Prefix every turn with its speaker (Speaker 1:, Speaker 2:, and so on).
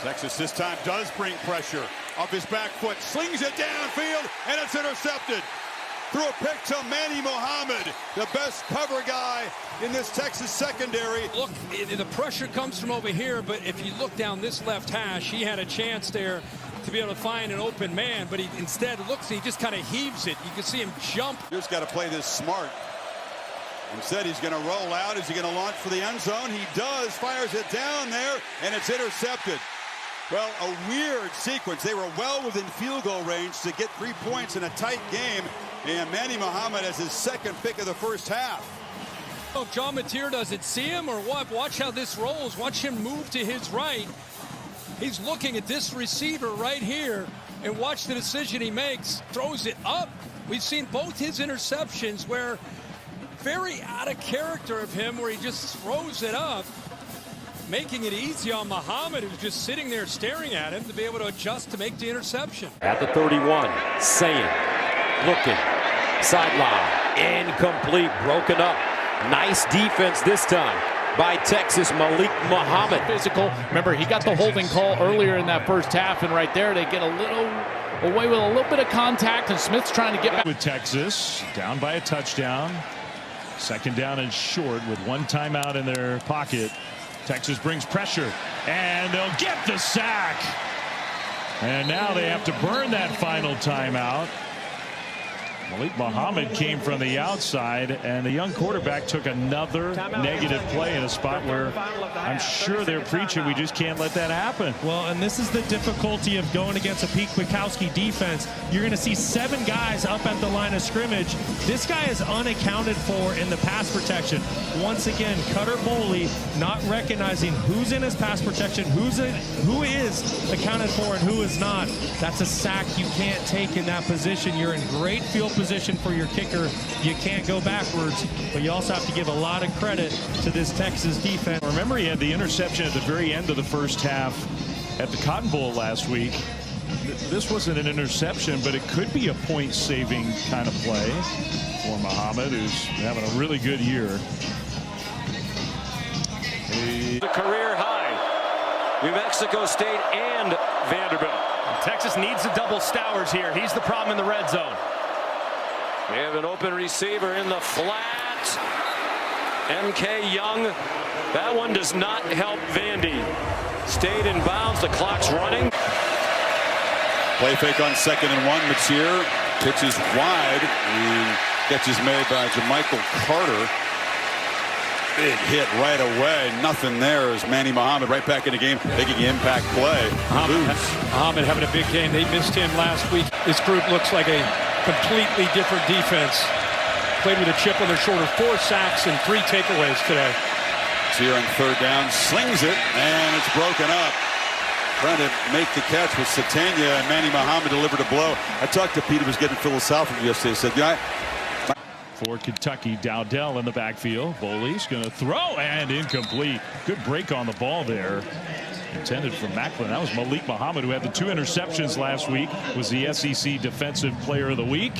Speaker 1: Texas this time does bring pressure. Off his back foot, slings it downfield, and it's intercepted. Through a pick to Manny Muhammad, the best cover guy in this Texas secondary.
Speaker 2: Look, the pressure comes from over here, but if you look down this left hash, he had a chance there to be able to find an open man, but he instead looks, he just kind of heaves it. You can see him jump.
Speaker 1: Just got to play this smart. Instead, he's going to roll out. Is he going to launch for the end zone? He does, fires it down there, and it's intercepted. Well, a weird sequence. They were well within field goal range to get 3 points in a tight game, and Manny Muhammad has his second pick of the first half.
Speaker 2: Oh, John Mateer doesn't see him or what? Watch how this rolls. Watch him move to his right. He's looking at this receiver right here, and watch the decision he makes. Throws it up. We've seen both his interceptions where very out of character of him, where he just throws it up, making it easy on Muhammad, who's just sitting there staring at him, to be able to adjust to make the interception.
Speaker 3: At the 31, saying, looking, sideline, incomplete, broken up. Nice defense this time by Texas, Malik Muhammad.
Speaker 4: Physical. Remember, he got the holding call earlier in that first half, and right there they get a little away with a little bit of contact, and Smith's trying to get back.
Speaker 5: With Texas, down by a touchdown. Second down and short with one timeout in their pocket. Texas brings pressure, and they'll get the sack. And now they have to burn that final timeout. Malik Muhammad came from the outside, and the young quarterback took another negative play in a spot where I'm sure they're preaching we just can't let that happen.
Speaker 6: Well, and this is the difficulty of going against a Pete Kwiatkowski defense. You're going to see 7 guys up at the line of scrimmage. This guy is unaccounted for in the pass protection. Once again, Cutter Boley not recognizing who's in his pass protection, who is accounted for and who is not. That's a sack you can't take in that position. You're in great field position for your kicker. You can't go backwards, but you also have to give a lot of credit to this Texas defense.
Speaker 5: Remember, he had the interception at the very end of the first half at the Cotton Bowl last week. This wasn't an interception, but it could be a point-saving kind of play for Muhammad, who's having a really good year.
Speaker 3: The career high. New Mexico State and Vanderbilt.
Speaker 4: Texas needs to double Stowers here. He's the problem in the red zone.
Speaker 3: They have an open receiver in the flat. MK Young. That one does not help Vandy. Stayed in bounds. The clock's running.
Speaker 1: Play fake on 2nd and 1. Mateer pitches wide, and catch is made by Jermichael Carter. Big hit right away. Nothing there as Manny Muhammad right back in the game, making an impact play.
Speaker 2: Muhammad having a big game. They missed him last week. This group looks like a completely different defense. Played with a chip on their shoulder. 4 sacks and 3 takeaways today.
Speaker 1: Here on 3rd down, slings it, and it's broken up. Trying to make the catch with Satania, and Manny Muhammad delivered a blow. I talked to Pete, who was getting philosophical yesterday. He said, yeah.
Speaker 5: For Kentucky, Dowdell in the backfield. Boley's going to throw, and incomplete. Good break on the ball there. Intended for Macklin. That was Malik Muhammad, who had the 2 interceptions last week, was the SEC Defensive Player of the Week.